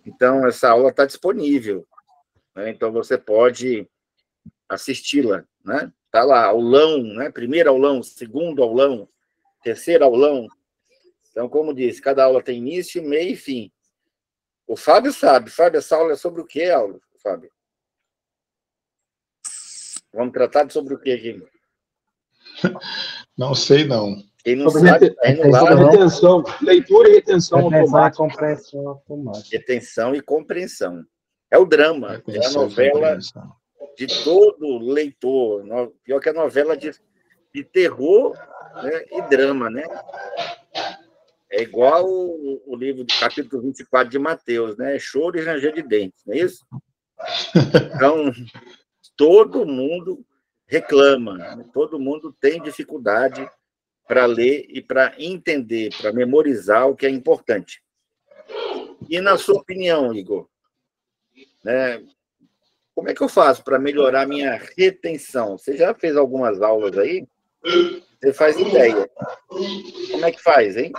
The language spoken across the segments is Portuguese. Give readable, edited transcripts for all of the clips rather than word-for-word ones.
Então, essa aula está disponível, né? Então, você pode assisti-la, né? Está lá, aulão, né? Primeiro aulão, segundo aulão, terceiro aulão. Então, como disse, cada aula tem início, meio e fim. O Fábio sabe. Fábio, essa aula é sobre o quê, aula, Fábio? Vamos tratar sobre o quê aqui? Não sei, não. Quem não sabe, está indo lá. Sobre retenção, leitura e retenção automática. E compreensão automática. Retenção e compreensão. É o drama, é a novela de todo leitor. Pior que a novela de terror, né, e drama, né? É igual o livro do capítulo 24 de Mateus, né? Choro e ranger de dentes, não é isso? Então, todo mundo reclama, né? Todo mundo tem dificuldade para ler e para entender, para memorizar o que é importante. E, na sua opinião, Igor, né, como é que eu faço para melhorar minha retenção? Você já fez algumas aulas aí? Você faz ideia. Como é que faz, hein?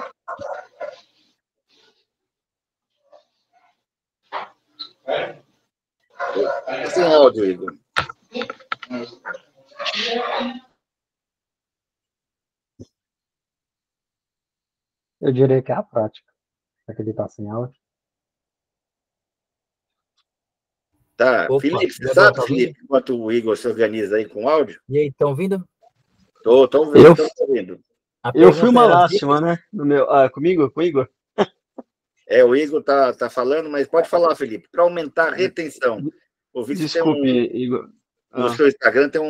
Sem áudio, Igor. Eu diria que é a prática. Já que ele está sem áudio. Tá. Opa, Felipe, você tá sabe, ouvindo? Felipe, enquanto o Igor se organiza aí com áudio? E aí, estão ouvindo? Tô ouvindo, tô ouvindo. Eu fui uma era lástima, né? No meu, comigo? Com o Igor? O Igor tá falando, mas pode falar, Felipe, para aumentar a retenção. Desculpe, Igor. No seu Instagram tem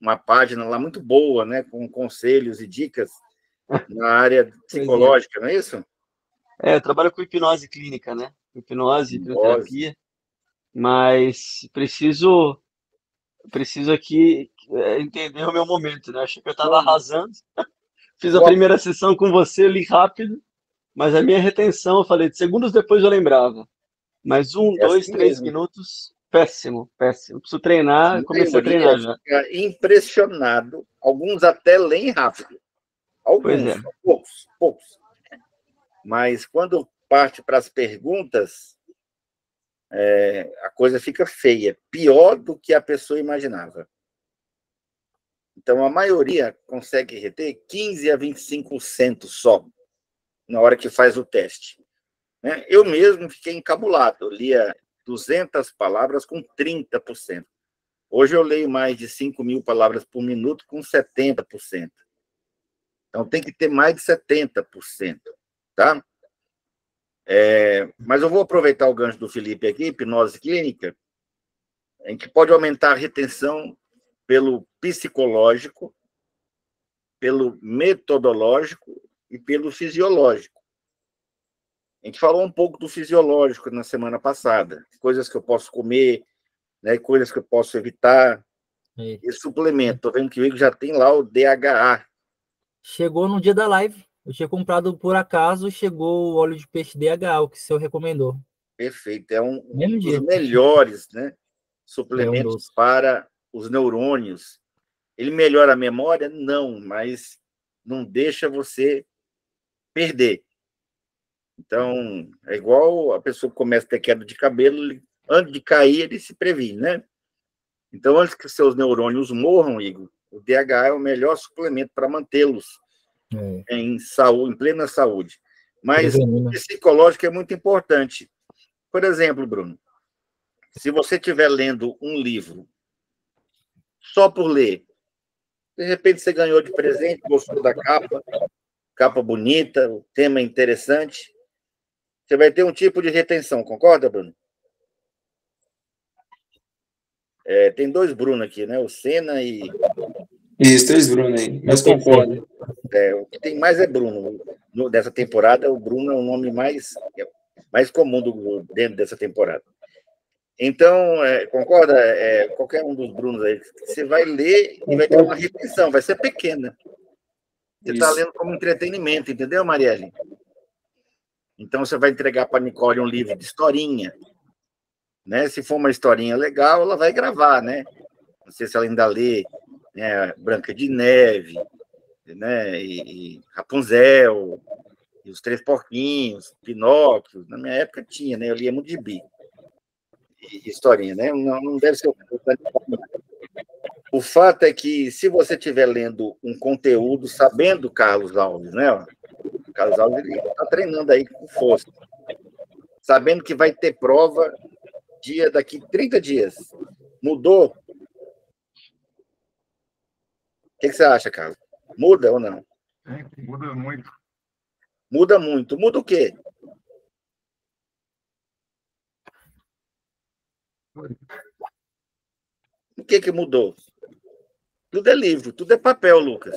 uma página lá muito boa, né, com conselhos e dicas na área psicológica, não é isso? Eu trabalho com hipnose clínica, né? Hipnose, hipnoterapia. Mas preciso aqui entender o meu momento, né? Achei que eu estava arrasando. Fiz a primeira sessão com você, li rápido, mas a minha retenção, eu falei, segundos depois eu lembrava. Mas 2, 3 minutos, péssimo. Preciso treinar, comecei a treinar já. Fica impressionado, alguns até leem rápido. Alguns, poucos. Mas quando parte para as perguntas, a coisa fica feia, pior do que a pessoa imaginava. Então, a maioria consegue reter 15% a 25% só, na hora que faz o teste. Eu mesmo fiquei encabulado, eu lia 200 palavras com 30%. Hoje eu leio mais de 5.000 palavras por minuto com 70%. Então, tem que ter mais de 70%, tá? Mas eu vou aproveitar o gancho do Felipe aqui, hipnose clínica, em que pode aumentar a retenção pelo psicológico, pelo metodológico e pelo fisiológico. A gente falou um pouco do fisiológico na semana passada, coisas que eu posso comer, né, coisas que eu posso evitar, e suplemento. Estou vendo que o Igor já tem lá o DHA. Chegou no dia da live. Eu tinha comprado por acaso, chegou o óleo de peixe DHA, o que o senhor recomendou. Perfeito. É um dos melhores, né, suplementos para os neurônios. Ele melhora a memória? Não, mas não deixa você perder. Então, é igual a pessoa que começa a ter queda de cabelo, antes de cair, ele se previne, né? Então, antes que seus neurônios morram, Igor, o DHA é o melhor suplemento para mantê-los em saúde, em plena saúde. Mas o psicológico é muito importante. Por exemplo, Bruno, se você estiver lendo um livro só por ler, de repente você ganhou de presente, gostou da capa bonita, o tema é interessante, você vai ter um tipo de retenção, concorda, Bruno? Tem 2 Bruno aqui, né? O Senna e... Isso, 3 Bruno aí, mas concordo. O que tem mais é Bruno. Dessa temporada, o Bruno é o nome mais comum dentro dessa temporada. Então, concorda? Qualquer um dos Brunos aí, você vai ler e vai ter uma retenção, vai ser pequena. Você está lendo como entretenimento, entendeu, Marielle? Então, você vai entregar para a Nicole um livro de historinha, né? Se for uma historinha legal, ela vai gravar, né? Não sei se ela ainda lê, né, Branca de Neve, né, e Rapunzel, E os Três Porquinhos, Pinóquio. Na minha época tinha, né? Eu lia muito gibi. E historinha, né? Não deve ser... O fato é que, se você estiver lendo um conteúdo, sabendo Carlos Alves, né? O Carlos Alves está treinando aí com força. Sabendo que vai ter prova daqui 30 dias. Mudou? O que você acha, Carlos? Muda ou não? Muda muito. Muda muito. Muda o quê? O que mudou? Tudo é livro, tudo é papel, Lucas.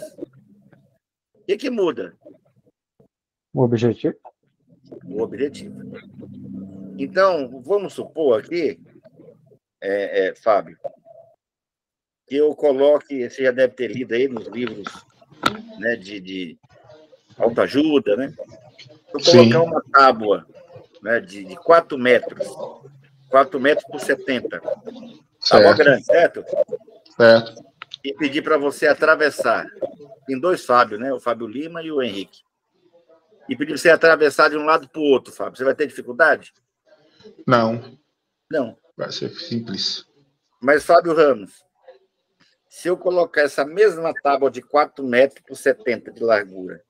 O que muda? O objetivo? O objetivo. Então, vamos supor aqui, Fábio, que eu coloque, você já deve ter lido aí nos livros, né, de autoajuda, né? Eu colocar uma tábua, né, de 4 metros, 4 metros por 70. Tábua grande, certo? Certo. E pedir para você atravessar. Tem 2 Fábio, né? O Fábio Lima e o Henrique. E pedir para você atravessar de um lado para o outro, Fábio. Você vai ter dificuldade? Não. Não. Vai ser simples. Mas, Fábio Ramos, se eu colocar essa mesma tábua de 4 metros por 70 de largura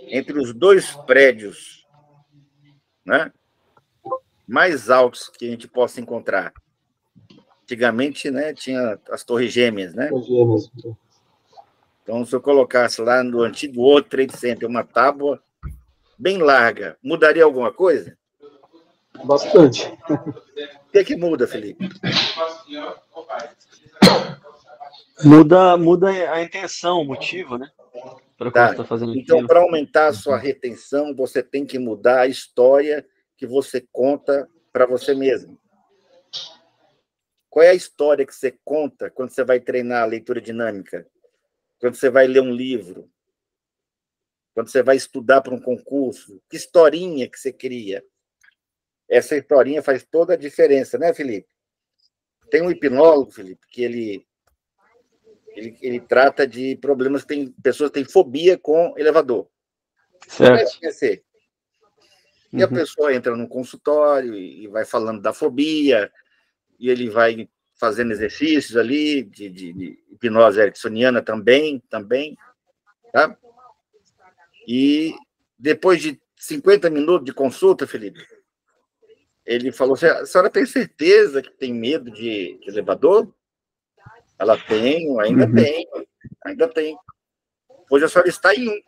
entre os 2 prédios, né, mais altos que a gente possa encontrar. Antigamente, né, tinha as Torres Gêmeas, né? Então, se eu colocasse lá no antigo World Trade Center uma tábua bem larga, mudaria alguma coisa? Bastante. O que muda, Felipe? Muda a intenção, o motivo, né? Para quando você está fazendo então, aquilo. para aumentar a sua retenção, você tem que mudar a história que você conta para você mesmo. Qual é a história que você conta quando você vai treinar a leitura dinâmica? Quando você vai ler um livro? Quando você vai estudar para um concurso? Que historinha que você cria? Essa historinha faz toda a diferença, né, Felipe? Tem um hipnólogo, Felipe, que ele trata de problemas que pessoas têm fobia com elevador. Certo. E a pessoa entra num consultório e vai falando da fobia, e ele vai fazendo exercícios ali de hipnose ericksoniana também, tá? E depois de 50 minutos de consulta, Felipe, ele falou assim, a senhora tem certeza que tem medo de elevador? Ela tem, ainda tem. Hoje a senhora está em um.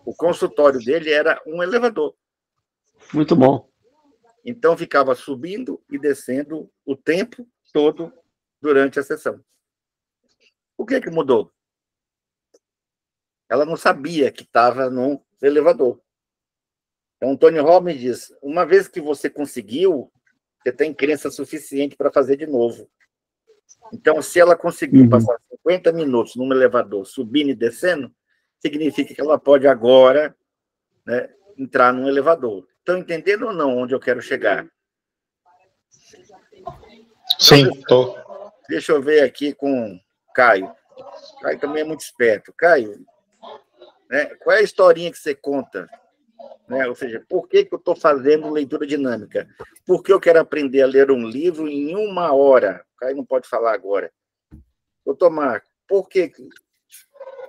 O consultório dele era um elevador. Muito bom. Então, ficava subindo e descendo o tempo todo durante a sessão. O que mudou? Ela não sabia que estava no elevador. Então, Tony Robbins diz, uma vez que você conseguiu, você tem crença suficiente para fazer de novo. Então, se ela conseguiu passar 50 minutos num elevador, subindo e descendo, significa que ela pode agora, né, entrar num elevador. Estão entendendo ou não onde eu quero chegar? Sim, estou. Deixa eu ver aqui com Caio. Caio também é muito esperto. Caio, né, qual é a historinha que você conta? Né? Ou seja, por que eu estou fazendo leitura dinâmica? Porque eu quero aprender a ler um livro em 1 hora. O Caio não pode falar agora. Doutor Marco, por que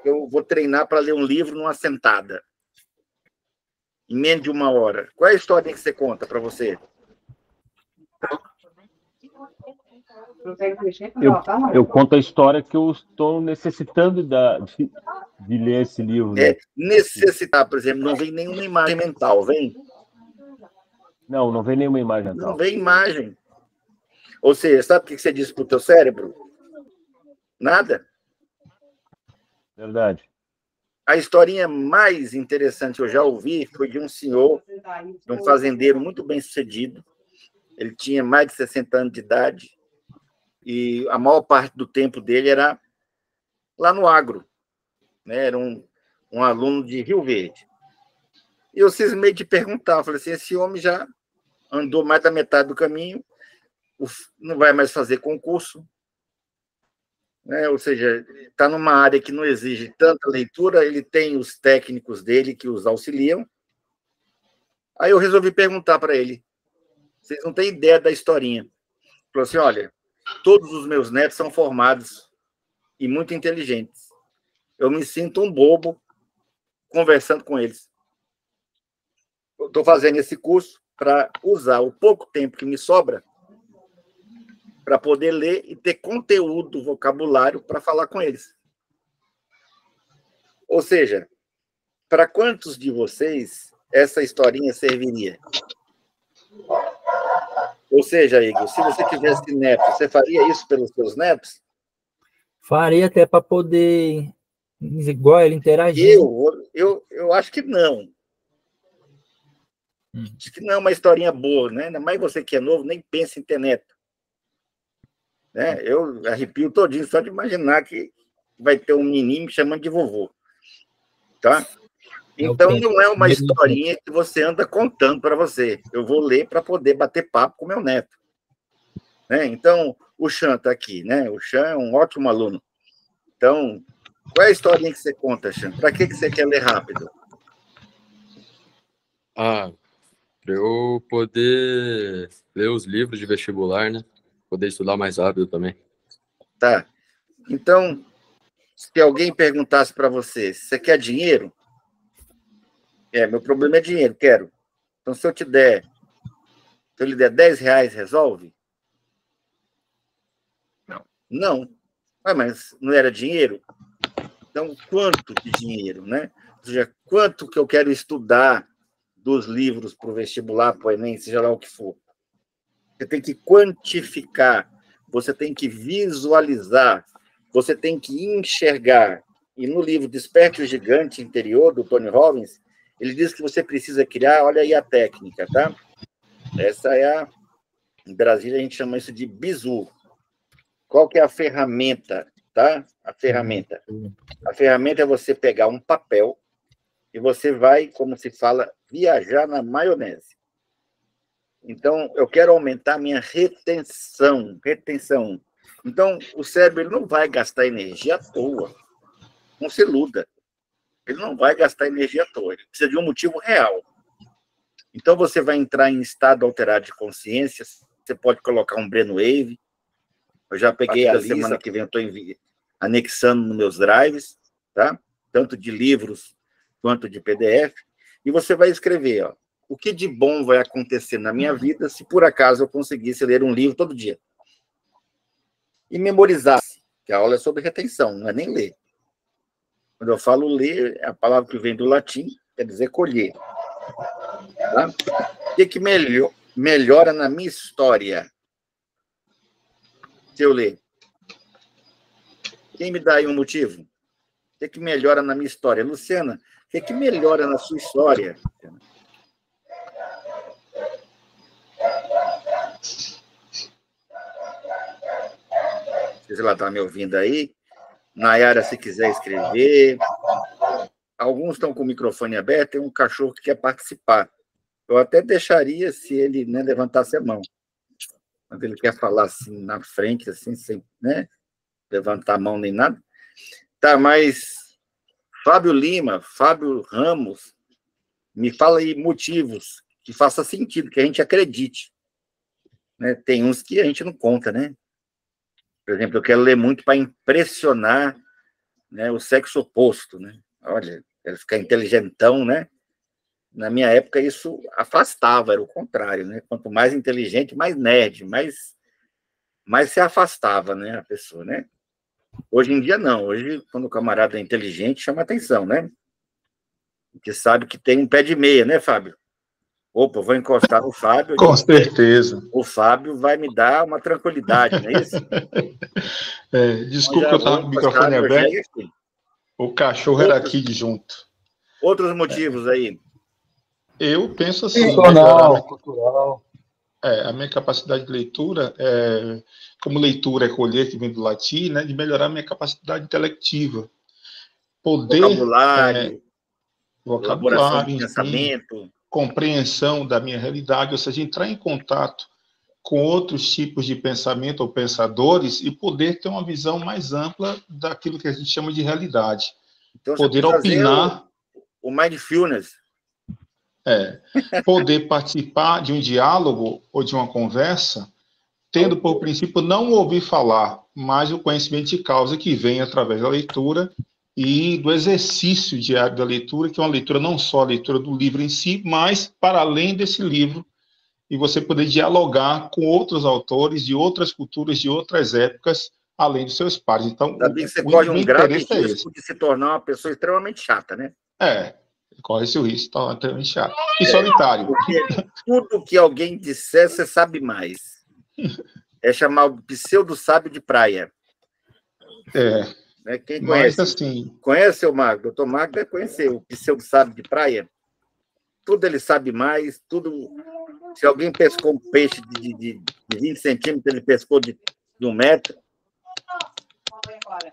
eu vou treinar para ler um livro numa sentada? Em menos de 1 hora. Qual é a história que você conta para você? Eu conto a história que eu estou necessitando de ler esse livro. Né? Necessitar, por exemplo, não vem nenhuma imagem mental, vem? Não vem nenhuma imagem mental. Não vem imagem. Ou seja, sabe o que você disse para o teu cérebro? Nada. Verdade. A historinha mais interessante que eu já ouvi foi de um senhor, de um fazendeiro muito bem-sucedido. Ele tinha mais de 60 anos de idade e a maior parte do tempo dele era lá no agro. Né? Era um aluno de Rio Verde. E eu cismei de perguntar, eu falei assim, esse homem já andou mais da metade do caminho, não vai mais fazer concurso, né? Ou seja, está numa área que não exige tanta leitura, ele tem os técnicos dele que os auxiliam. Aí eu resolvi perguntar para ele, vocês não têm ideia da historinha. Ele falou assim, olha, todos os meus netos são formados e muito inteligentes. Eu me sinto um bobo conversando com eles. Eu estou fazendo esse curso para usar o pouco tempo que me sobra para poder ler e ter conteúdo, vocabulário para falar com eles. Ou seja, para quantos de vocês essa historinha serviria? Ou seja, Igor, se você tivesse neto, você faria isso pelos seus netos? Faria até para poder, igual ele interagir. Eu acho que não. Acho que não é uma historinha boa, né? Ainda mais você que é novo, nem pensa em ter neto. Né? Eu arrepio todinho só de imaginar que vai ter um menino me chamando de vovô. Tá? Então, não é uma historinha que você anda contando para você. Eu vou ler para poder bater papo com meu neto. Né? Então, o Chan está aqui. Né? O Chan é um ótimo aluno. Então, qual é a historinha que você conta, Chan? Para que você quer ler rápido? Para eu poder ler os livros de vestibular, né? Poder estudar mais rápido também. Tá. Então, se alguém perguntasse para você, você quer dinheiro? Meu problema é dinheiro, quero. Então, se eu lhe der R$10, resolve? Não. Mas não era dinheiro? Então, quanto de dinheiro, né? Ou seja, quanto que eu quero estudar dos livros para o vestibular, para o Enem, seja lá o que for. Você tem que quantificar, você tem que visualizar, você tem que enxergar. E no livro Desperte o Gigante Interior, do Tony Robbins, ele diz que você precisa criar, olha aí a técnica, tá? Essa é em Brasília a gente chama isso de bizu. Qual que é a ferramenta, tá? A ferramenta é você pegar um papel e você vai, como se fala, viajar na maionese. Então, eu quero aumentar minha retenção. Então, o cérebro ele não vai gastar energia à toa. Não se iluda. Ele não vai gastar energia à toa. Ele precisa de um motivo real. Então, você vai entrar em estado alterado de consciência. Você pode colocar um brainwave. Eu já peguei a lista. Semana que vem eu estou anexando nos meus drives, tá? Tanto de livros quanto de PDF. E você vai escrever, ó, o que de bom vai acontecer na minha vida se por acaso eu conseguisse ler um livro todo dia. E memorizar, que a aula é sobre retenção, não é nem ler. Quando eu falo ler, é a palavra que vem do latim, quer dizer colher. Tá? O que melhora na minha história se eu ler? Quem me dá aí um motivo? O que melhora na minha história? Luciana, o que melhora na sua história? Não sei se ela está me ouvindo aí. Nayara, se quiser escrever. Alguns estão com o microfone aberto, tem um cachorro que quer participar. Eu até deixaria se ele, né, levantasse a mão. Mas ele quer falar assim na frente, assim, sem, né, levantar a mão nem nada. Tá, mas Fábio Lima, Fábio Ramos, me fala aí motivos que faça sentido, que a gente acredite. Né? Tem uns que a gente não conta, né? Por exemplo, eu quero ler muito para impressionar, né, o sexo oposto, né? Olha, quero ficar inteligentão, né? Na minha época, isso afastava, era o contrário, né? Quanto mais inteligente, mais nerd, mais se afastava, né, a pessoa, né? Hoje em dia, não. Hoje, quando o camarada é inteligente, chama atenção, né? Porque sabe que tem um pé de meia, né, Fábio? Opa, vou encostar no Fábio. Com certeza. O Fábio vai me dar uma tranquilidade, não é isso? Desculpa, eu estava com o microfone aberto. O cachorro era aqui de junto. Outros motivos aí? Eu penso assim... Cultural. A minha capacidade de leitura, como leitura é colher, que vem do latim, né, de melhorar a minha capacidade intelectiva. Poder... Vocabulário, pensamento... compreensão da minha realidade, ou seja, entrar em contato com outros tipos de pensamento ou pensadores e poder ter uma visão mais ampla daquilo que a gente chama de realidade. Então, poder opinar. O mindfulness. Poder participar de um diálogo ou de uma conversa, tendo por princípio não ouvir falar, mas o conhecimento de causa que vem através da leitura e do exercício diário da leitura, que é uma leitura não só a leitura do livro em si, mas para além desse livro, e você poder dialogar com outros autores de outras culturas, de outras épocas, além dos seus pares. Então, você corre um grave risco de se tornar uma pessoa extremamente chata, né? Corre esse risco de se tornar extremamente chato. E solitário. Porque tudo que alguém disser, você sabe mais. É chamar o pseudo-sábio de praia. Né? Quem conhece? Mas, assim... Conhece o Magno? O doutor Magno deve conhecer o pseudo-sábio de praia. Tudo ele sabe mais, tudo... Se alguém pescou um peixe de 20 centímetros, ele pescou de 1 metro.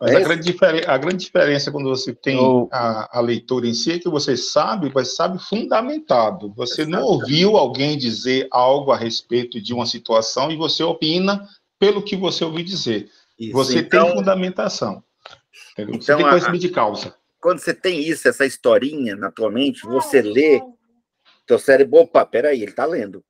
Mas a grande diferença quando você tem a leitura em si é que você sabe, mas sabe fundamentado. Você não ouviu alguém dizer algo a respeito de uma situação e você opina pelo que você ouviu dizer. Isso, você tem fundamentação. Entendeu? Você tem conhecimento de causa. Quando você tem isso, essa historinha na tua mente, você lê, teu cérebro, opa, peraí, ele está lendo.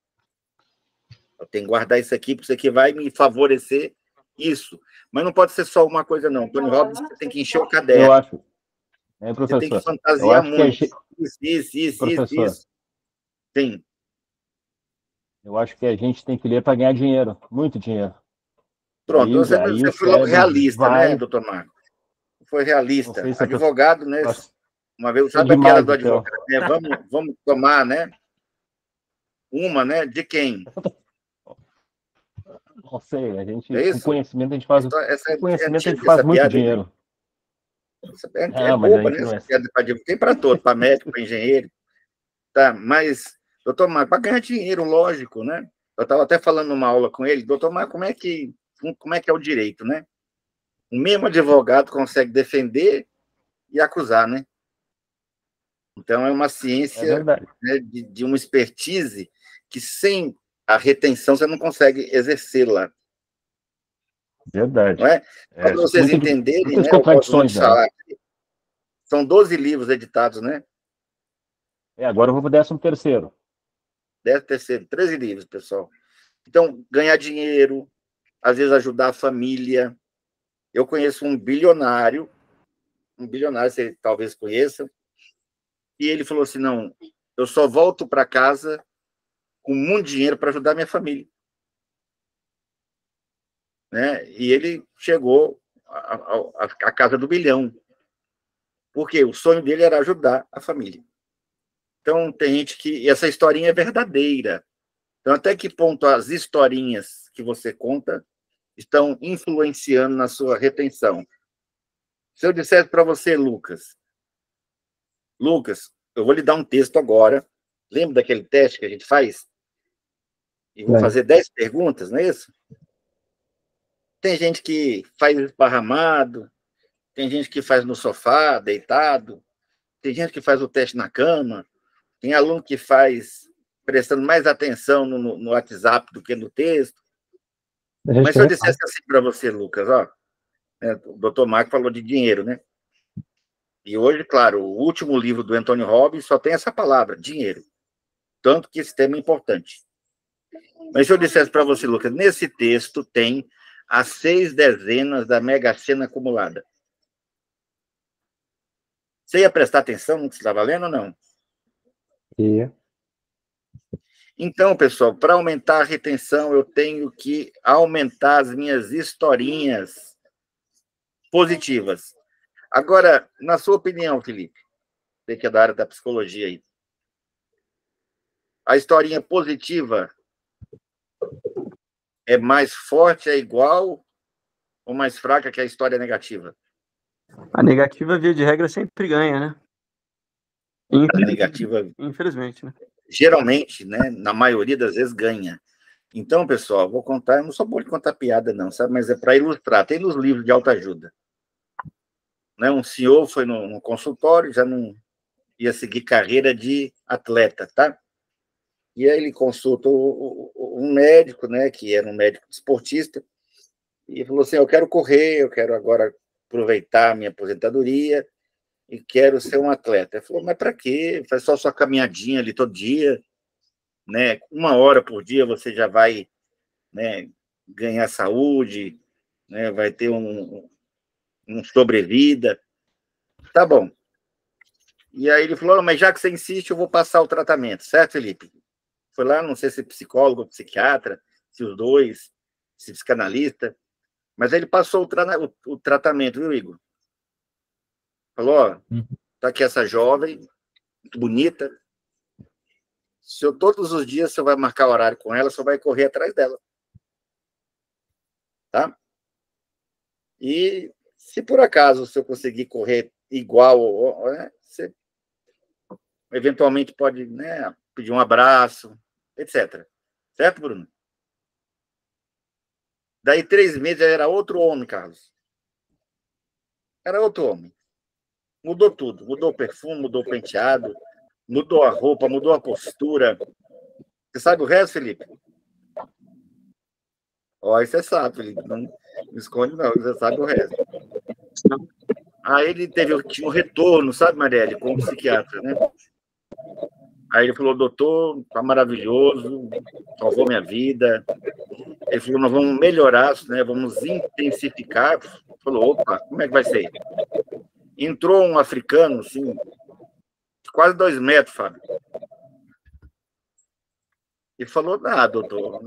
Eu tenho que guardar isso aqui, porque isso aqui vai me favorecer isso. Mas não pode ser só uma coisa, não. Tony Robbins, você tem que encher o caderno. Eu acho. Professor, você tem que fantasiar muito. Isso. Sim. Eu acho que a gente tem que ler para ganhar dinheiro. Muito dinheiro. Pronto, você foi logo realista, né, doutor Marco? Foi realista. Advogado, né? Uma vez, sabe a piada do advogado? Né? Vamos tomar, né? Uma, né? De quem? Não sei, a gente, com conhecimento a gente faz, conhecimento a gente faz muito dinheiro. Boba, né? Tem para todo, para médico, para engenheiro. Tá, mas, doutor Marco, para ganhar dinheiro, lógico, né? Eu estava até falando numa aula com ele, doutor Marco, como é que é o direito, né? O mesmo advogado consegue defender e acusar, né? Então, é uma ciência, né, de uma expertise que sem a retenção você não consegue exercê-la. Verdade. Não é? Para vocês entenderem, né, contradições, né? São 12 livros editados, né? Agora eu vou para o 13º. 13º, 13 livros, pessoal. Então, ganhar dinheiro, às vezes ajudar a família. Eu conheço um bilionário, você talvez conheça, e ele falou assim, não, eu só volto para casa com muito dinheiro para ajudar minha família. Né? E ele chegou à casa do bilhão, porque o sonho dele era ajudar a família. Então, tem gente que... essa historinha é verdadeira. Então, até que ponto as historinhas que você conta estão influenciando na sua retenção? Se eu dissesse para você, Lucas, eu vou lhe dar um texto agora. Lembra daquele teste que a gente faz? E vou fazer 10 perguntas, não é isso? Tem gente que faz esparramado, tem gente que faz no sofá, deitado, tem gente que faz o teste na cama, tem aluno que faz prestando mais atenção no WhatsApp do que no texto. Mas se eu dissesse assim para você, Lucas, ó, o doutor Marco falou de dinheiro, né? E hoje, claro, o último livro do Anthony Robbins só tem essa palavra, dinheiro. Tanto que esse tema é importante. Mas se eu dissesse para você, Lucas, nesse texto tem as 6 dezenas da Mega Sena acumulada. Você ia prestar atenção no que você estava lendo ou não? Ia. Então, pessoal, para aumentar a retenção, eu tenho que aumentar as minhas historinhas positivas. Agora, na sua opinião, Felipe, você que é da área da psicologia aí, a historinha positiva é mais forte, é igual ou mais fraca que a história negativa? A negativa, via de regra, sempre ganha, né? A negativa, infelizmente, né? Geralmente, né, na maioria das vezes, ganha. Então, pessoal, vou contar, eu não sou bom de contar piada, não, sabe? Mas é para ilustrar. Tem nos livros de autoajuda. Né? Um senhor foi no consultório, já não ia seguir carreira de atleta, tá? E aí ele consulta um médico, né, que era um médico desportista, e falou assim, eu quero correr, eu quero agora aproveitar a minha aposentadoria e quero ser um atleta. Ele falou, mas para quê? Faz só sua caminhadinha ali todo dia, né? 1 hora por dia você já vai, né, ganhar saúde, né, vai ter um sobrevida. Tá bom. E aí ele falou, mas já que você insiste, eu vou passar o tratamento, certo, Felipe? Foi lá, não sei se psicólogo ou psiquiatra, se os dois, se psicanalista, mas ele passou o tratamento, viu, Igor? Falou, ó, tá aqui essa jovem, muito bonita, todos os dias você vai marcar horário com ela, você vai correr atrás dela. Tá? E se por acaso você conseguir correr igual, né, você eventualmente pode, né, pedir um abraço, etc. Certo, Bruno? Daí 3 meses era outro homem, Carlos. Era outro homem. Mudou tudo. Mudou o perfume, mudou o penteado, mudou a roupa, mudou a postura. Você sabe o resto, Felipe? Ó, você sabe, Felipe. Não esconde, não. Você sabe o resto. Aí ele tinha um retorno, sabe, Marielle, como psiquiatra, né? Aí ele falou, doutor, tá maravilhoso, salvou minha vida. Ele falou, nós vamos melhorar, né? Vamos intensificar. Falou, opa, como é que vai ser? Entrou um africano, assim, quase 2 metros, Fábio. E falou, doutor,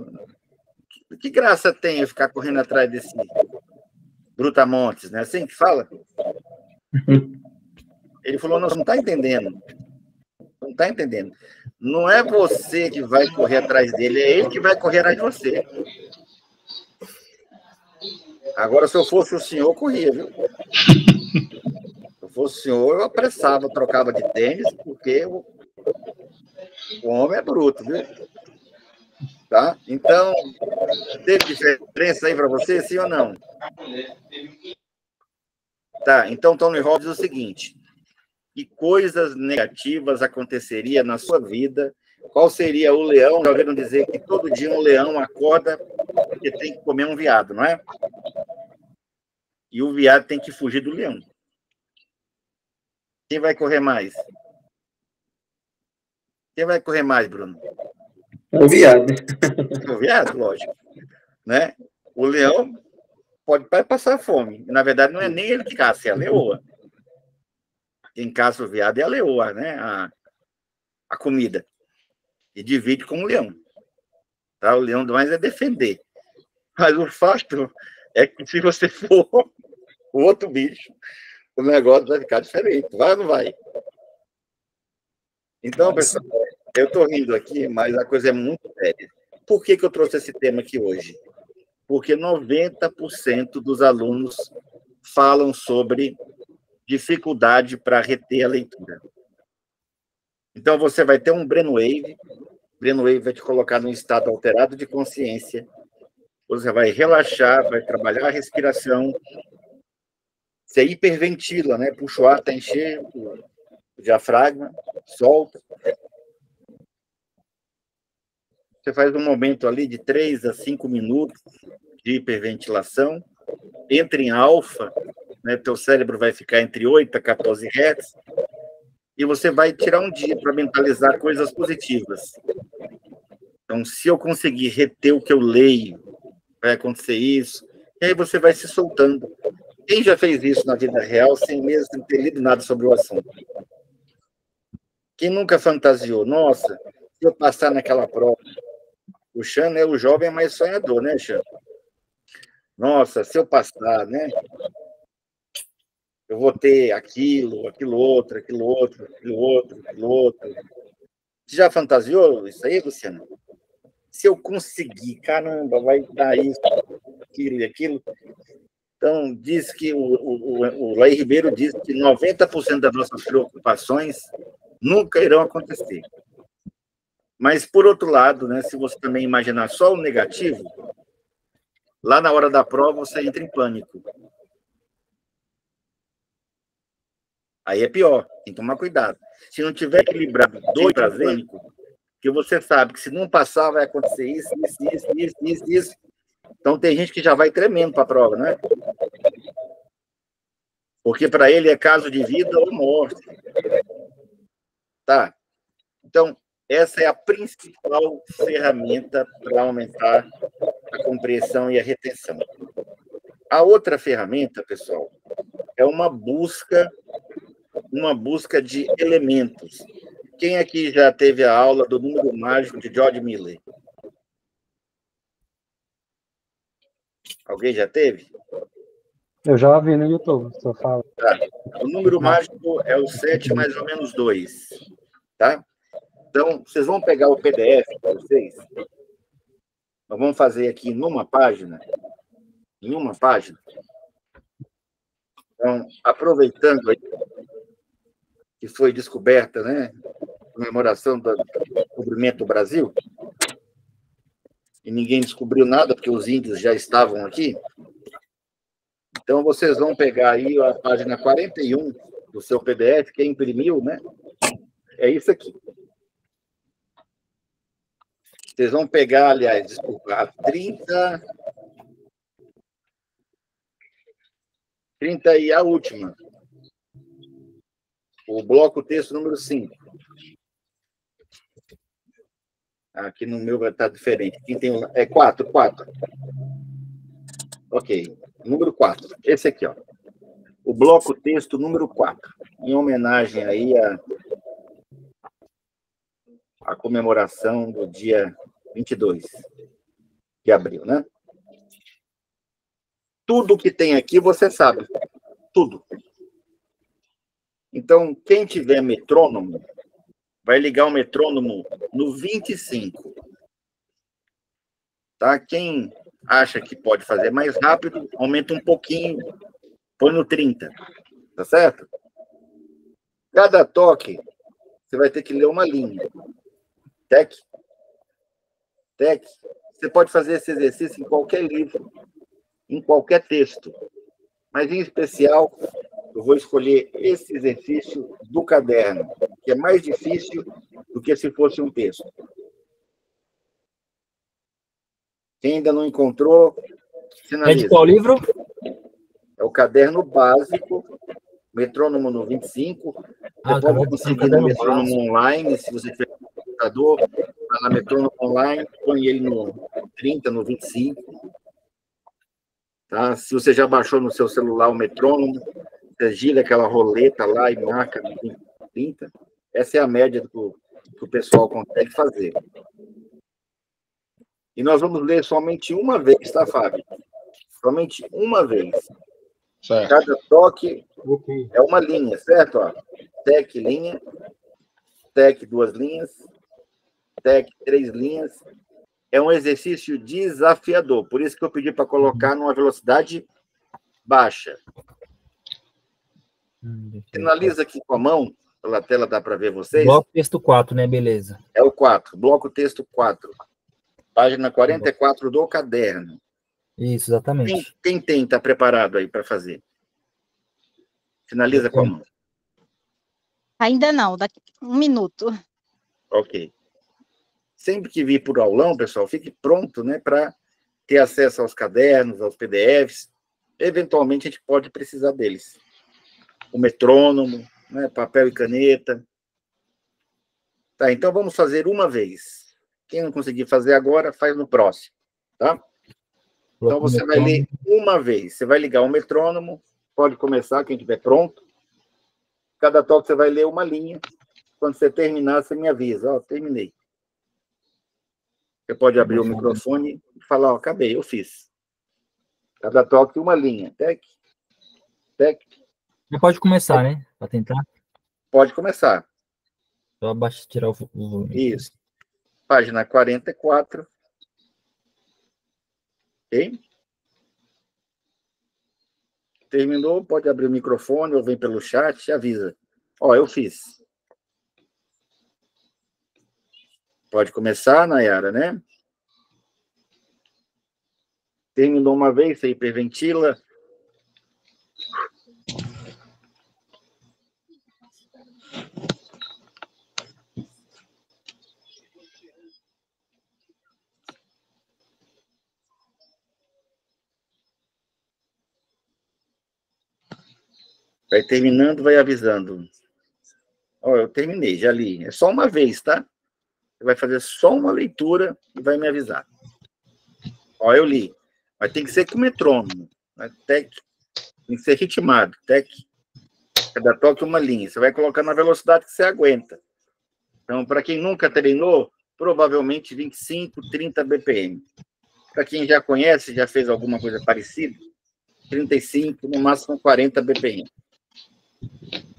que graça tem eu ficar correndo atrás desse brutamontes, né? Assim que fala? Ele falou, não está entendendo. Não está entendendo. Não é você que vai correr atrás dele, é ele que vai correr atrás de você. Agora, se eu fosse o senhor, eu corria, viu? Se eu fosse o senhor, eu apressava, trocava de tênis, porque o homem é bruto, viu? Tá? Então, teve diferença aí para você, sim ou não? Tá, então Tony Robbins diz o seguinte, que coisas negativas aconteceria na sua vida? Qual seria o leão? Já ouviram dizer que todo dia um leão acorda porque tem que comer um veado, não é? E o veado tem que fugir do leão. Quem vai correr mais? Quem vai correr mais, Bruno? O veado. O veado, lógico. Né? O leão pode passar fome. Na verdade, não é nem ele que caça, é a leoa. Quem caça o veado é a leoa, né? A comida. E divide com o leão. Tá? O leão mais é defender. Mas o fato é que se você for o outro bicho, o negócio vai ficar diferente. Vai ou não vai? Então, pessoal, eu estou rindo aqui, mas a coisa é muito séria. Por que eu trouxe esse tema aqui hoje? Porque 90% dos alunos falam sobre dificuldade para reter a leitura. Então, você vai ter um brainwave. O brainwave vai te colocar num estado alterado de consciência. Você vai relaxar, vai trabalhar a respiração. Você hiperventila, né? Puxa o ar até encher o diafragma, solta. Você faz um momento ali de 3 a 5 minutos de hiperventilação. Entra em alfa, né? Teu cérebro vai ficar entre 8 a 14 Hz. E você vai tirar um dia para mentalizar coisas positivas. Então, se eu conseguir reter o que eu leio, vai acontecer isso. E aí você vai se soltando. Quem já fez isso na vida real sem mesmo ter lido nada sobre o assunto? Quem nunca fantasiou? Nossa, se eu passar naquela prova. O Chan, né, o jovem é mais sonhador, né, Chan? Nossa, se eu passar, né? Eu vou ter aquilo outro. Você já fantasiou isso aí, Luciano? Se eu conseguir, caramba, vai dar isso, aquilo e aquilo. Então, diz que o Laí Ribeiro diz que 90% das nossas preocupações nunca irão acontecer. Mas, por outro lado, né, se você também imaginar só o negativo, lá na hora da prova você entra em pânico. Aí é pior, tem que tomar cuidado. Se não tiver equilibrado 2 para pânico, Porque você sabe que se não passar, vai acontecer isso, isso, isso, isso, isso, isso. Então, tem gente que já vai tremendo para a prova, né? Porque para ele é caso de vida ou morte. Tá? Então, essa é a principal ferramenta para aumentar a compreensão e a retenção. A outra ferramenta, pessoal, é uma busca de elementos. Quem aqui já teve a aula do número mágico de George Miller? Alguém já teve? Eu já vi no YouTube, só fala. Tá. O número mágico é o 7 mais ou menos 2. Tá? Então, vocês vão pegar o PDF para vocês. Nós vamos fazer aqui numa página. Em uma página. Então, aproveitando aí que foi descoberta, né, a comemoração do descobrimento do Brasil, e ninguém descobriu nada, porque os índios já estavam aqui. Então, vocês vão pegar aí a página 41 do seu PDF, que imprimiu, né? É isso aqui. Vocês vão pegar, aliás, desculpa, a 30 e a última. O bloco texto número 5. Aqui no meu vai estar diferente. Quem tem é 4. Ok. Número 4. Esse aqui, ó. O bloco texto número 4. Em homenagem aí a comemoração do dia 22 de abril, né? Tudo que tem aqui você sabe. Tudo. Então, quem tiver metrônomo, vai ligar o metrônomo no 25. Tá? Quem acha que pode fazer mais rápido, aumenta um pouquinho, põe no 30. Tá certo? Cada toque, você vai ter que ler uma linha. Tec. Você pode fazer esse exercício em qualquer livro, em qualquer texto. Mas, em especial, eu vou escolher esse exercício do caderno, que é mais difícil do que se fosse um texto. Quem ainda não encontrou, finaliza. É de qual livro? É o caderno básico, metrônomo no 25. Você pode conseguir no metrônomo online, se você tiver um computador, vai na metrônomo online, põe ele no 30, no 25. Tá? Se você já baixou no seu celular o metrônomo, você gira aquela roleta lá e marca no 30. Essa é a média que o pessoal consegue fazer. E nós vamos ler somente uma vez, tá, Fábio? Somente uma vez. Certo. Cada toque é uma linha, certo? Ó, tec, linha. Tec, 2 linhas. Tec, 3 linhas. É um exercício desafiador. Por isso que eu pedi para colocar numa velocidade baixa. Finaliza aqui com a mão, pela tela dá para ver vocês. Bloco texto 4, né? Beleza. É o 4, bloco texto 4. Página 44 do caderno. Isso, exatamente. Quem tem, está preparado aí para fazer? Finaliza com a mão. Ainda não, daqui um minuto. Ok. Sempre que vir por aulão, pessoal, fique pronto, né, para ter acesso aos cadernos, aos PDFs. Eventualmente, a gente pode precisar deles. O metrônomo, né, papel e caneta. Tá, então vamos fazer uma vez. Quem não conseguir fazer agora, faz no próximo, tá? Então você vai ler uma vez. Você vai ligar o metrônomo, pode começar, quem estiver pronto. Cada toque você vai ler uma linha. Quando você terminar, você me avisa. Ó, terminei. Você pode abrir o microfone e falar, ó, acabei, eu fiz. Cada toque, uma linha. Tec. Já pode começar, né? Para tentar. Pode começar. Só tirar o volume. Isso. Página 44. Ok? Terminou, pode abrir o microfone ou vem pelo chat e avisa. Ó, eu fiz. Pode começar, Nayara, né? Terminou uma vez, você hiperventila. Vai terminando, vai avisando. Ó, eu terminei, já li. É só uma vez, tá? Você vai fazer só uma leitura e vai me avisar. Ó, eu li. Mas tem que ser com metrônomo. Né? Tem que ser ritmado. Cada toque uma linha. Você vai colocar na velocidade que você aguenta. Então, para quem nunca treinou, provavelmente 25, 30 BPM. Para quem já conhece, já fez alguma coisa parecida, 35, no máximo 40 BPM.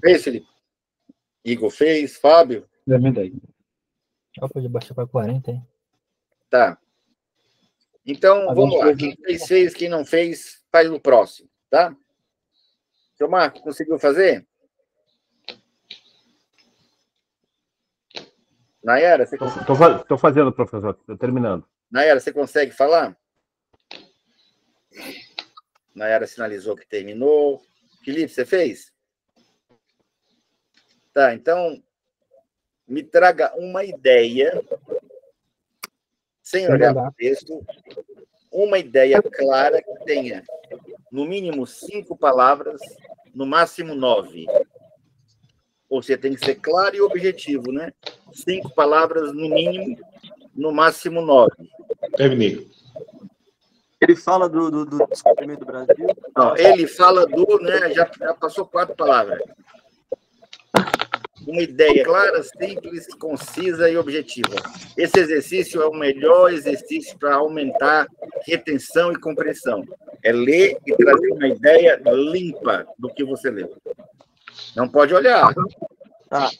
Fez, Felipe? Igor fez, Fábio? Terminei. Pode baixar para 40, hein? Tá. Então, vamos lá. Quem fez, quem não fez, faz no próximo, tá? Seu Marco, conseguiu fazer? Nayara, você consegue? Tô fazendo, professor. Tô terminando. Nayara, você consegue falar? Nayara sinalizou que terminou. Felipe, você fez? Tá, então me traga uma ideia, sem olhar para o texto, uma ideia clara que tenha no mínimo 5 palavras, no máximo 9. Ou seja, tem que ser claro e objetivo, né? 5 palavras no mínimo, no máximo 9. Terminei. Ele fala do descobrimento do Brasil? Não, ele fala né? Já passou 4 palavras. Uma ideia clara, simples, concisa e objetiva. Esse exercício é o melhor exercício para aumentar retenção e compreensão. É ler e trazer uma ideia limpa do que você leu. Não pode olhar. Tá,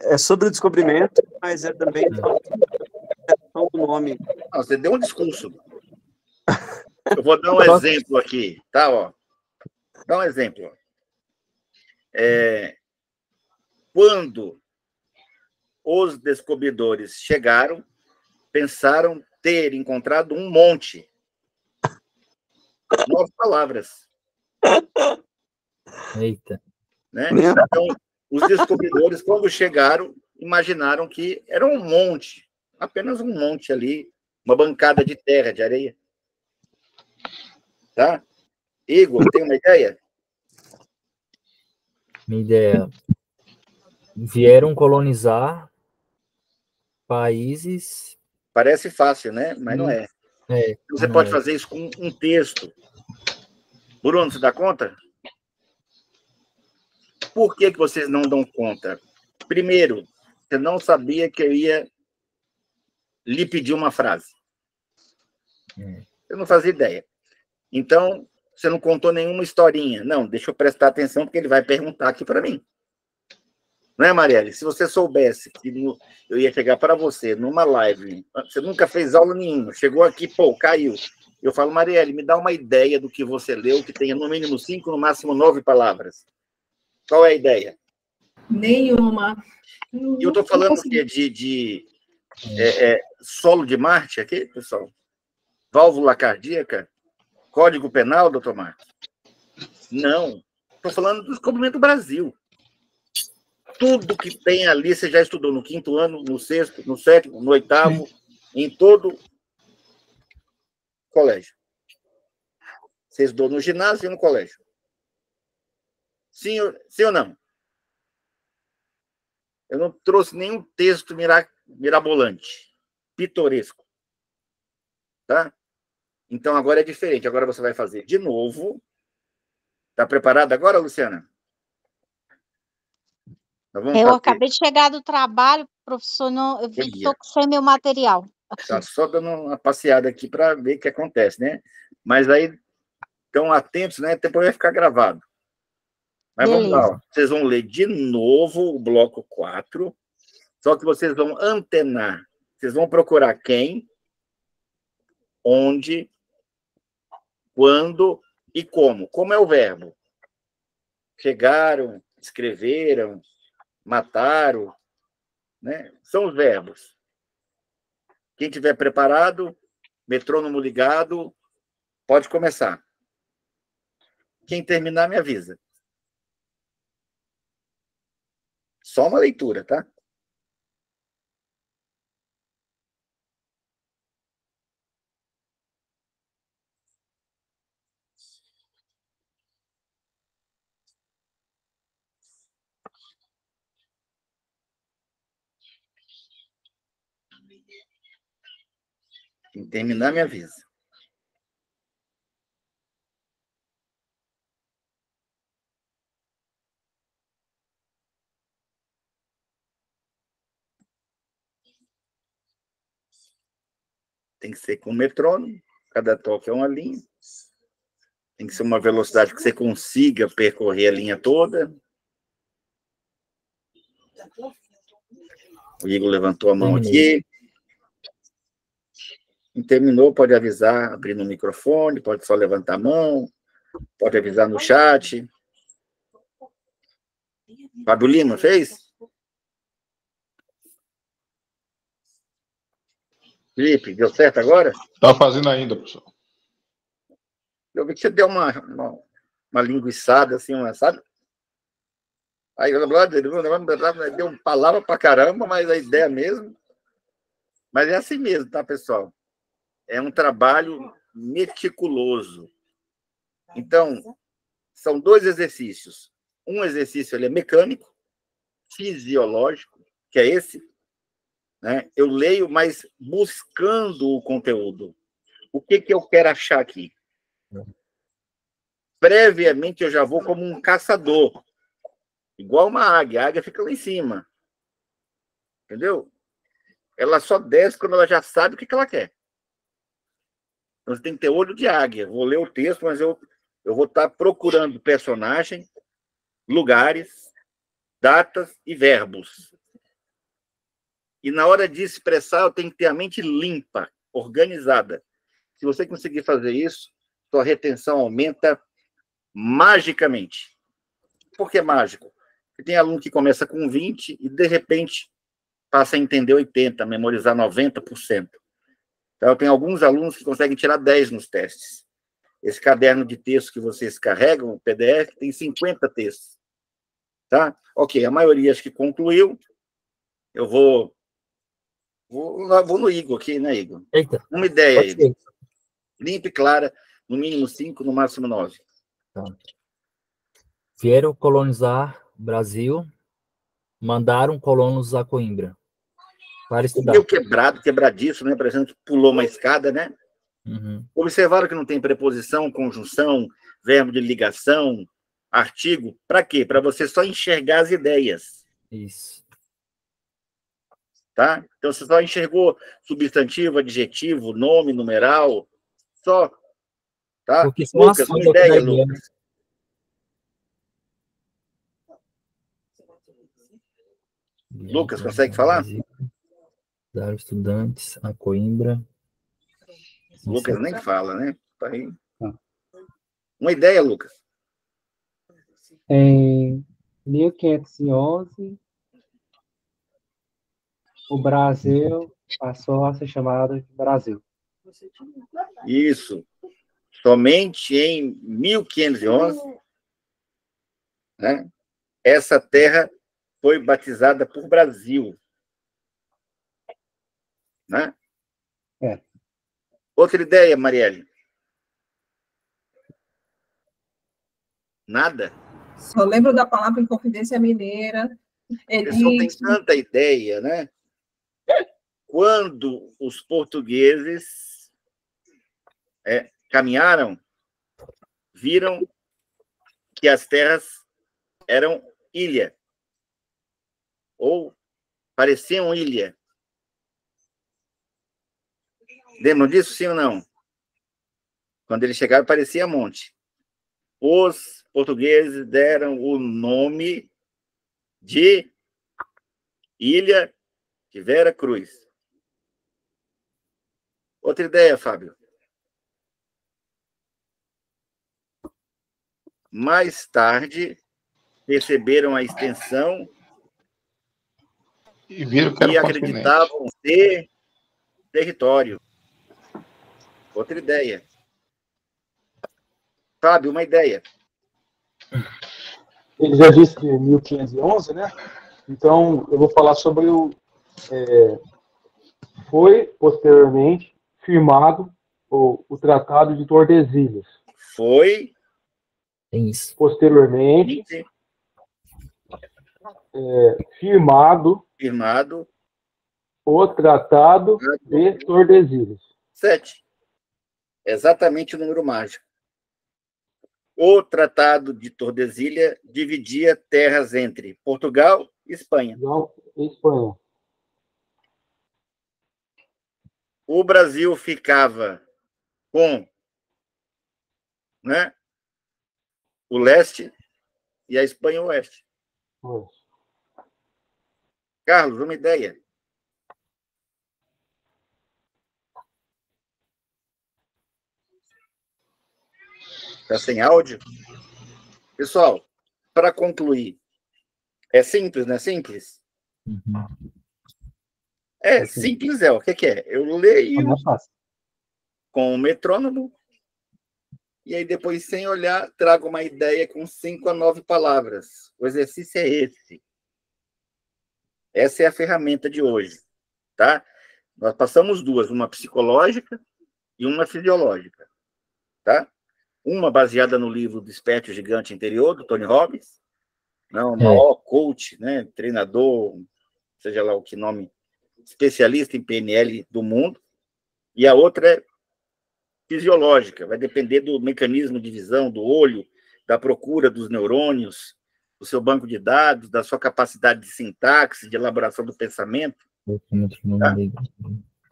é sobre o descobrimento, mas é também do nome. Não, você deu um discurso. Eu vou dar um exemplo aqui, tá? Ó. Dá um exemplo. Quando os descobridores chegaram, pensaram ter encontrado um monte. 9 palavras. Eita. Né? Então, os descobridores, quando chegaram, imaginaram que era um monte, apenas um monte ali, uma bancada de terra, de areia. Tá? Igor, tem uma ideia? Minha ideia. Vieram colonizar países. Parece fácil, né? Mas não é. Você pode fazer isso com um texto. Bruno, você dá conta? Por que vocês não dão conta? Primeiro, você não sabia que eu ia lhe pedir uma frase. Eu não fazia ideia. Então, você não contou nenhuma historinha. Não, deixa eu prestar atenção, porque ele vai perguntar aqui para mim. Não é, Marielle? Se você soubesse que eu ia chegar para você numa live, você nunca fez aula nenhuma, chegou aqui, caiu. Eu falo, Marielle, me dá uma ideia do que você leu, que tenha no mínimo 5, no máximo 9 palavras. Qual é a ideia? Nenhuma. E eu estou falando de solo de Marte aqui, pessoal? Válvula cardíaca? Código penal, doutor Marcos? Não. Estou falando do descobrimento do Brasil. Tudo que tem ali, você já estudou no 5º ano, no 6º, no 7º, no 8º, em todo colégio. Você estudou no ginásio e no colégio. Sim ou não? Eu não trouxe nenhum texto mirabolante, pitoresco. Tá? Então, agora é diferente. Agora você vai fazer de novo. Está preparada agora, Luciana? Eu acabei de chegar do trabalho, professor, eu vi que estou sem meu material. Está só dando uma passeada aqui para ver o que acontece, né? Mas aí, estão atentos, né? Depois vai ficar gravado. Mas beleza. Vamos lá. Ó. Vocês vão ler de novo o bloco 4, só que vocês vão antenar. Vocês vão procurar quem, onde, quando e como. Como é o verbo? Chegaram, escreveram, mataram, né? São os verbos. Quem tiver preparado, metrônomo ligado, pode começar. Quem terminar, me avisa. Só uma leitura, tá? Quem terminar, me avisa. Tem que ser com metrônomo, cada toque é uma linha. Tem que ser uma velocidade que você consiga percorrer a linha toda. O Igor levantou a mão aqui. Quem terminou, pode avisar, abrindo o microfone, pode só levantar a mão, pode avisar no chat. Fábio Lima, fez? Felipe, deu certo agora? Está fazendo ainda, professor. Eu vi que você deu uma linguiçada, assim, sabe? Aí deu palavra pra caramba, mas a ideia mesmo. Mas é assim mesmo, tá, pessoal? É um trabalho meticuloso. Então, são 2 exercícios. Um exercício ele é mecânico, fisiológico, que é esse. Né? Eu leio, mas buscando o conteúdo. O que eu quero achar aqui? Previamente, eu já vou como um caçador. Igual uma águia. A águia fica lá em cima. Entendeu? Ela só desce quando ela já sabe o que ela quer. Então, você tem que ter olho de águia. Vou ler o texto, mas eu vou estar procurando personagem, lugares, datas e verbos. E na hora de expressar, eu tenho que ter a mente limpa, organizada. Se você conseguir fazer isso, sua retenção aumenta magicamente. Por que mágico? Porque tem aluno que começa com 20 e, de repente, passa a entender 80%, memorizar 90%. Então, tem alguns alunos que conseguem tirar 10 nos testes. Esse caderno de texto que vocês carregam, o PDF, tem 50 textos. Tá? Ok, a maioria acho que concluiu. Eu vou no Igor aqui, né, Igor? Eita. Uma ideia aí. Limpa e clara, no mínimo 5, no máximo 9. Tá. Vieram colonizar o Brasil, mandaram colonos a Coimbra para estudar. Meio quebradiço, né? Por exemplo, pulou uma escada, né? Uhum. Observaram que não tem preposição, conjunção, verbo de ligação, artigo. Para quê? Para você só enxergar as ideias. Isso. Tá? Então, você só enxergou substantivo, adjetivo, nome, numeral, só. Tá? Porque são Lucas, ações uma ideia, da ideia, né? Lucas. Lucas, consegue falar? Dar estudantes a Coimbra. Lucas nem fala, né? Tá aí. Uma ideia, Lucas. Em 1511, o Brasil passou a ser chamado de Brasil. Isso. Somente em 1511, né, essa terra foi batizada por Brasil. Né? É. Outra ideia, Marielle? Nada? Só lembro da palavra Inconfidência Mineira. O pessoal tem tanta ideia, né? Quando os portugueses caminharam, viram que as terras eram ilha, ou pareciam ilha. Lembram disso, sim ou não? Quando eles chegaram, parecia monte. Os portugueses deram o nome de Ilha de Vera Cruz. Outra ideia, Fábio. Mais tarde, perceberam a extensão e viram que era acreditavam ser território. Outra ideia. Fábio, uma ideia. Ele já disse que 1511, né? Então, eu vou falar sobre foi posteriormente firmado o Tratado de Tordesilhas. Foi. Isso. Posteriormente, firmado O Tratado de Tordesilhas. 7. Exatamente o número mágico. O Tratado de Tordesilhas dividia terras entre Portugal e Espanha. Não, Espanha. O Brasil ficava com, né, o leste e a Espanha o oeste. Carlos, uma ideia. Está sem áudio? Pessoal, para concluir, é simples, não é simples? É simples, o que é? Eu leio com o metrônomo e aí depois, sem olhar, trago uma ideia com 5 a 9 palavras. O exercício é esse. Essa é a ferramenta de hoje, tá? Nós passamos duas, uma psicológica e uma fisiológica, tá? Uma baseada no livro Desperte o Gigante Interior, do Tony Robbins, né? O maior coach, né? Treinador, seja lá o que nome, especialista em PNL do mundo. E a outra é fisiológica, vai depender do mecanismo de visão, do olho, da procura dos neurônios, do seu banco de dados, da sua capacidade de sintaxe, de elaboração do pensamento. Tá?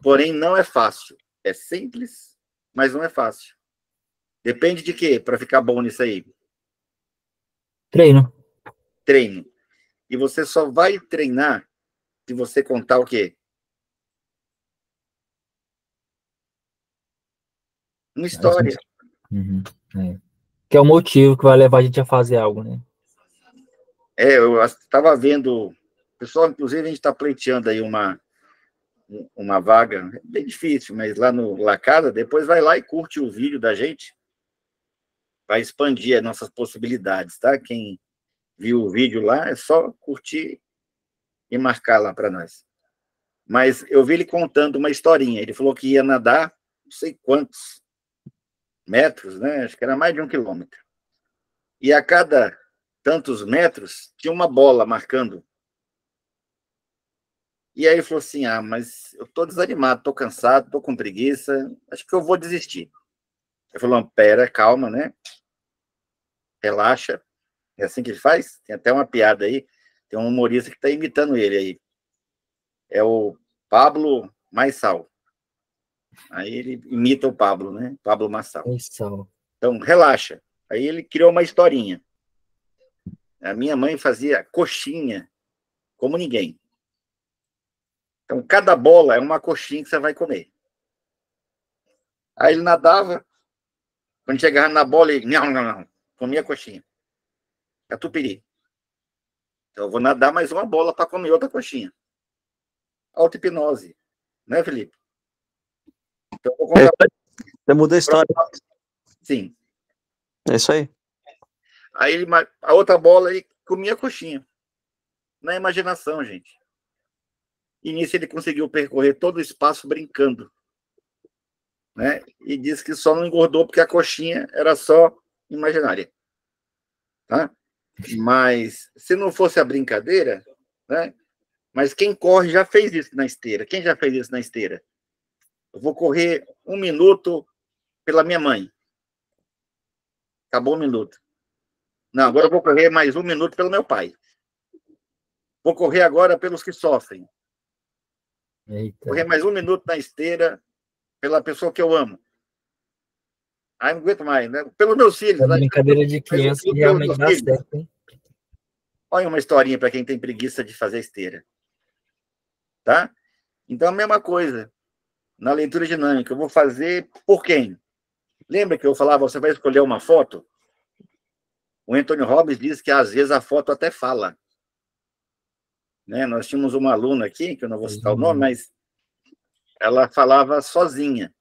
Porém, não é fácil. É simples, mas não é fácil. Depende de quê para ficar bom nisso aí? Treino. Treino. E você só vai treinar se você contar o quê? Uma história. Que é o motivo que vai levar a gente a fazer algo, né? Eu estava vendo... Pessoal, inclusive, a gente está pleiteando aí uma vaga, bem difícil, mas lá no La Casa, depois vai lá e curte o vídeo da gente, vai expandir as nossas possibilidades, tá? Quem viu o vídeo lá, é só curtir e marcar lá para nós. Mas eu vi ele contando uma historinha, ele falou que ia nadar, não sei quantos metros, né? Acho que era mais de 1 quilômetro. E a cada tantos metros, tinha uma bola marcando. E aí ele falou assim, mas eu estou desanimado, estou cansado, estou com preguiça, acho que eu vou desistir. Ele falou, pera, calma, né? Relaxa. É assim que ele faz? Tem até uma piada aí, tem um humorista que está imitando ele aí. É o Pablo Marçal. Aí ele imita o Pablo, né? Pablo Marçal. Então, relaxa. Aí ele criou uma historinha. A minha mãe fazia coxinha como ninguém. Então, cada bola é uma coxinha que você vai comer. Aí ele nadava, quando chegava na bola, ele não, comia a coxinha. Catupiry. Então, eu vou nadar mais uma bola para comer outra coxinha. Auto-hipnose. Né, Felipe? Então, vou contar... Você muda a história. Sim. É isso aí. Aí a outra bola, ele comia a coxinha. Na imaginação, gente. E nisso ele conseguiu percorrer todo o espaço brincando. Né? E disse que só não engordou porque a coxinha era só imaginária. Tá? Mas se não fosse a brincadeira, né? Mas quem corre já fez isso na esteira. Quem já fez isso na esteira? Eu vou correr 1 minuto pela minha mãe. Acabou 1 minuto. Não, agora eu vou correr mais 1 minuto pelo meu pai. Vou correr agora pelos que sofrem. Eita. Correr mais 1 minuto na esteira pela pessoa que eu amo. Aí não aguento mais, né? Pelos meus filhos. É brincadeira de criança que realmente dá certo, hein? Olha uma historinha para quem tem preguiça de fazer esteira. Tá? Então, a mesma coisa. Na leitura dinâmica, eu vou fazer por quem? Lembra que eu falava, você vai escolher uma foto? O Anthony Robbins diz que, às vezes, a foto até fala. Né? Nós tínhamos uma aluna aqui, que eu não vou citar o nome, mas ela falava sozinha.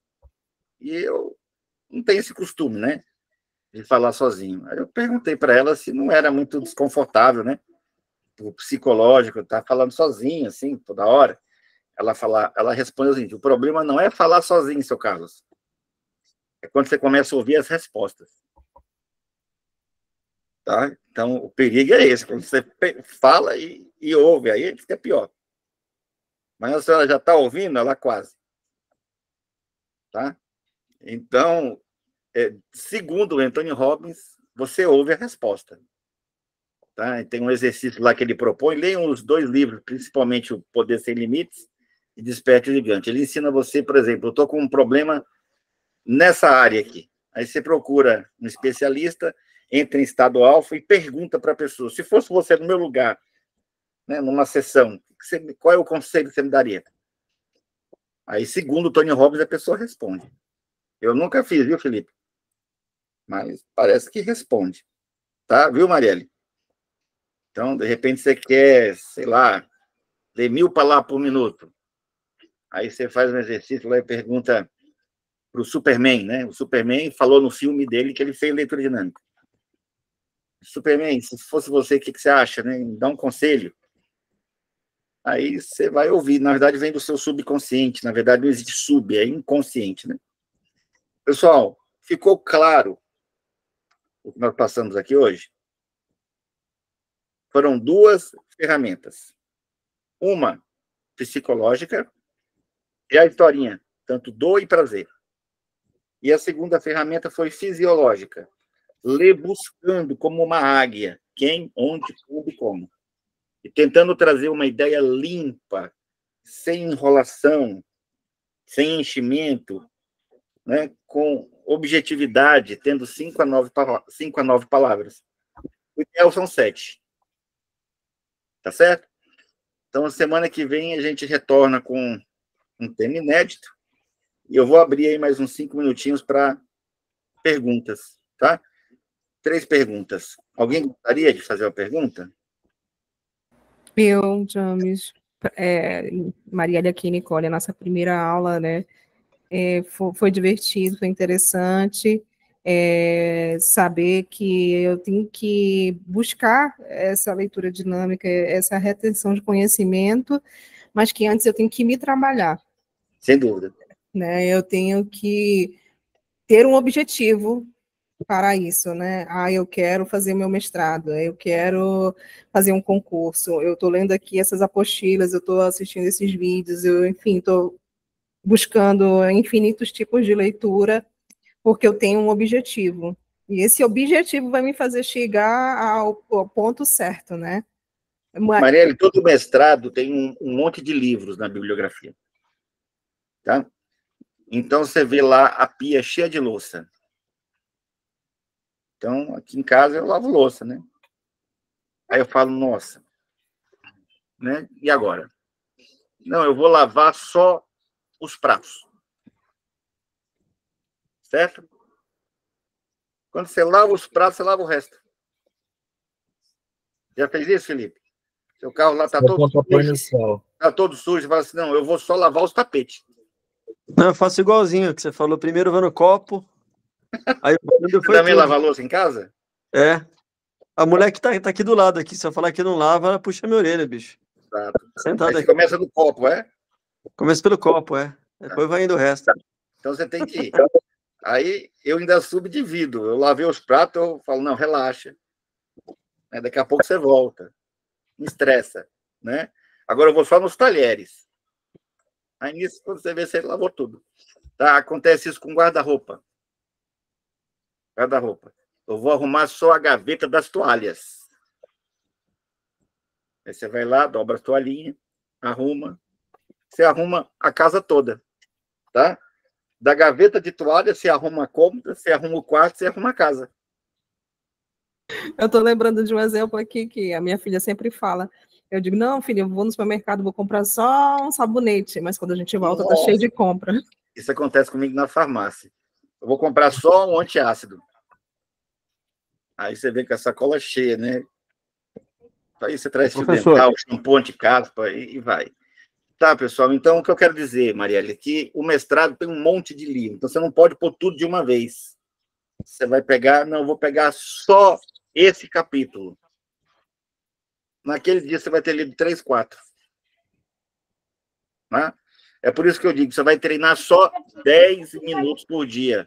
E eu não tenho esse costume, né? De falar sozinho. Aí eu perguntei para ela se não era muito desconfortável, né? O psicológico, tá falando sozinho, assim, toda hora. Ela responde assim, o problema não é falar sozinho, seu Carlos. É quando você começa a ouvir as respostas. Tá? Então, o perigo é esse, quando você fala e ouve, aí fica pior. Mas a senhora já está ouvindo? Ela quase. Tá? Então, segundo o Anthony Robbins, você ouve a resposta. Tá? E tem um exercício lá que ele propõe. Leiam os 2 livros, principalmente O Poder Sem Limites e Desperte o Gigante. Ele ensina você, por exemplo, eu estou com um problema nessa área aqui. Aí você procura um especialista, entra em estado alfa e pergunta para a pessoa, se fosse você no meu lugar, né, numa sessão, qual é o conselho que você me daria? Aí, segundo o Tony Robbins, a pessoa responde. Eu nunca fiz, viu, Felipe? Mas parece que responde. Tá? Viu, Marielle? Então, de repente, você quer, sei lá, ler 1000 palavras por minuto. Aí você faz um exercício lá e pergunta para o Superman, né? O Superman falou no filme dele que ele fez leitura dinâmica. Superman, se fosse você, o que você acha, né? Me dá um conselho. Aí você vai ouvir. Na verdade, vem do seu subconsciente. Na verdade, não existe sub, é inconsciente, né? Pessoal, ficou claro o que nós passamos aqui hoje? Foram 2 ferramentas. Uma psicológica e a historinha, tanto dor e prazer. E a segunda ferramenta foi fisiológica. Ler buscando como uma águia. Quem, onde, quando e como. E tentando trazer uma ideia limpa, sem enrolação, sem enchimento, né, com objetividade, tendo 5 a 9 palavras. O ideal são 7. Tá certo? Então, semana que vem, a gente retorna com um tema inédito. E eu vou abrir aí mais uns 5 minutinhos para perguntas, tá? 3 perguntas. Alguém gostaria de fazer uma pergunta? Eu, James, Marielle aqui, Nicole, a nossa primeira aula, né? Foi divertido, foi interessante. Saber que eu tenho que buscar essa leitura dinâmica, essa retenção de conhecimento, mas que antes eu tenho que me trabalhar. Sem dúvida. Né? Eu tenho que ter um objetivo para isso, né? Eu quero fazer meu mestrado, eu quero fazer um concurso, eu estou lendo aqui essas apostilas, eu estou assistindo esses vídeos, enfim, estou buscando infinitos tipos de leitura, porque eu tenho um objetivo. E esse objetivo vai me fazer chegar ao ponto certo, né? Marielle, todo mestrado tem um monte de livros na bibliografia. Tá? Então, você vê lá a pia cheia de louça. Então, aqui em casa eu lavo louça, né? Aí eu falo, nossa, né? E agora? Não, eu vou lavar só os pratos. Certo? Quando você lava os pratos, você lava o resto. Já fez isso, Felipe? Seu carro lá está todo sujo. Está todo sujo. Você fala assim, não, eu vou só lavar os tapetes. Não, eu faço igualzinho que você falou. Primeiro eu vou no copo. Aí você também lava a louça em casa? A mulher que tá aqui do lado aqui, se eu falar que não lava, ela puxa minha orelha, bicho. Exato. Sentada aqui. Começa no copo, Começa pelo copo, Depois vai indo o resto. Então você tem que ir. Aí eu ainda subdivido. Eu lavei os pratos, eu falo, não, relaxa. Daqui a pouco você volta. Não estressa, né? Agora eu vou só nos talheres. Aí nisso, quando você vê, você lavou tudo. Tá? Acontece isso com guarda-roupa. Guarda-roupa. Eu vou arrumar só a gaveta das toalhas. Aí você vai lá, dobra a toalhinha, arruma. Você arruma a casa toda, tá? Da gaveta de toalha, você arruma a cômoda, você arruma o quarto, você arruma a casa. Eu estou lembrando de um exemplo aqui que a minha filha sempre fala. Eu digo, não, filha, eu vou no supermercado, vou comprar só um sabonete, mas quando a gente volta, tá cheio de compra. Isso acontece comigo na farmácia. Eu vou comprar só um antiácido. Aí você vem com a sacola cheia, né? Aí você traz fio dental, shampoo anti-caspa e vai. Tá, pessoal? Então, o que eu quero dizer, Marielle, é que o mestrado tem um monte de livro. Então, você não pode pôr tudo de uma vez. Você vai pegar... Não, eu vou pegar só esse capítulo. Naquele dia, você vai ter lido 3, 4. Né? É por isso que eu digo, você vai treinar só 10 minutos por dia.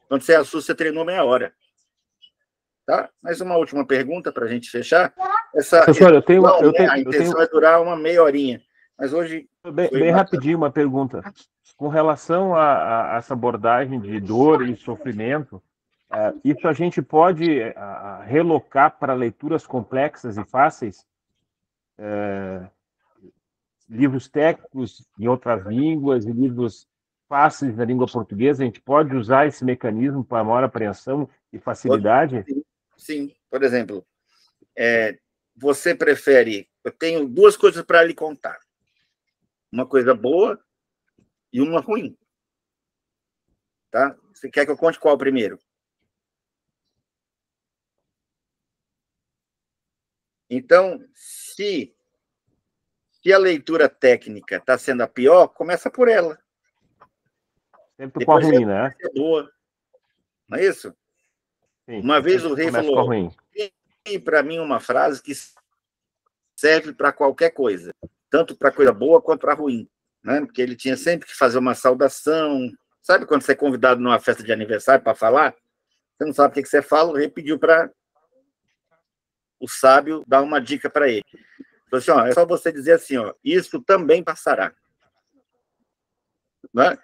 Quando você assusta, você treinou meia hora. Tá? Mais uma última pergunta para a gente fechar. Professor, a intenção é durar uma meia horinha. Mas hoje Bem rapidinho, uma pergunta. Com relação a essa abordagem de dor e sofrimento, isso a gente pode relocar para leituras complexas e fáceis? Livros técnicos em outras línguas e livros fáceis na língua portuguesa, a gente pode usar esse mecanismo para maior apreensão e facilidade? Sim. Por exemplo, você prefere... Eu tenho duas coisas para lhe contar. Uma coisa boa e uma ruim. Tá? Você quer que eu conte qual primeiro? Então, se a leitura técnica está sendo a pior, começa por ela. Sempre com a ruim, né? Boa. Não é isso? Sim, uma vez o rei falou, tem para mim uma frase que serve para qualquer coisa, tanto para coisa boa quanto para ruim, né? Porque ele tinha sempre que fazer uma saudação. Sabe quando você é convidado numa festa de aniversário para falar? Você não sabe o que você fala, o rei pediu para o sábio dar uma dica para ele. Falou assim, ó, é só você dizer assim, ó, isso também passará. Né?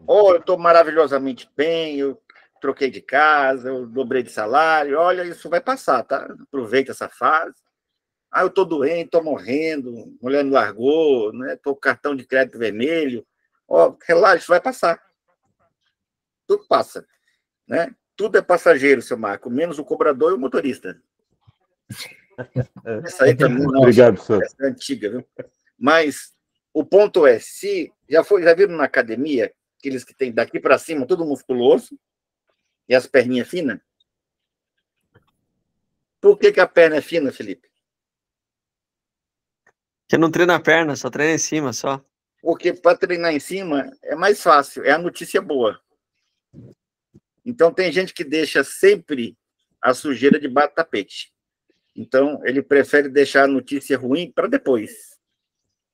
Ou eu estou maravilhosamente bem, eu troquei de casa, eu dobrei de salário, olha, isso vai passar, tá? Aproveita essa fase. Ah, eu estou doente, estou morrendo, mulher me largou, né? Estou com cartão de crédito vermelho. Ó, relaxa, isso vai passar. Tudo passa, né? Tudo é passageiro, seu Marco, menos o cobrador e o motorista. Essa aí também, obrigado, senhor. Essa é antiga, viu? Mas o ponto é, se já viram na academia aqueles que tem daqui para cima tudo musculoso e as perninhas finas? Por que a perna é fina, Felipe? Porque não treina a perna, só treina em cima, só. Porque para treinar em cima é mais fácil, é a notícia boa. Então tem gente que deixa sempre a sujeira debaixo do tapete. Então ele prefere deixar a notícia ruim para depois.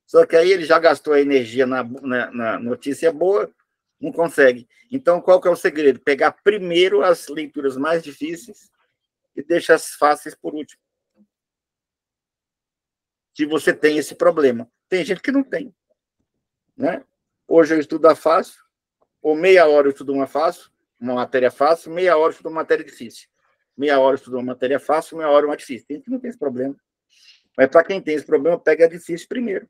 Só que aí ele já gastou a energia na notícia boa, não consegue. Então qual que é o segredo? Pegar primeiro as leituras mais difíceis e deixar as fáceis por último. Se você tem esse problema. Tem gente que não tem. Né? Hoje eu estudo a fácil, ou meia hora eu estudo uma matéria fácil, meia hora eu estudo uma matéria difícil. Meia hora eu estudo uma matéria fácil, meia hora uma difícil. Tem gente que não tem esse problema. Mas para quem tem esse problema, pega a difícil primeiro.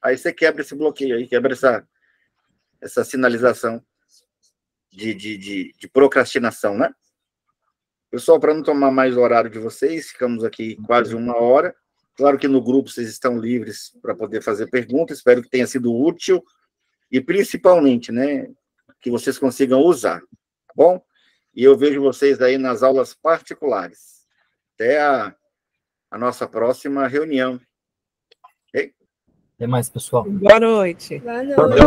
Aí você quebra esse bloqueio aí, quebra essa sinalização de procrastinação, né? Pessoal, para não tomar mais o horário de vocês, ficamos aqui quase uma hora. Claro que no grupo vocês estão livres para poder fazer perguntas. Espero que tenha sido útil e, principalmente, né, que vocês consigam usar. Tá bom? E eu vejo vocês aí nas aulas particulares. Até a nossa próxima reunião. Okay? Até mais, pessoal. Boa noite. Boa noite.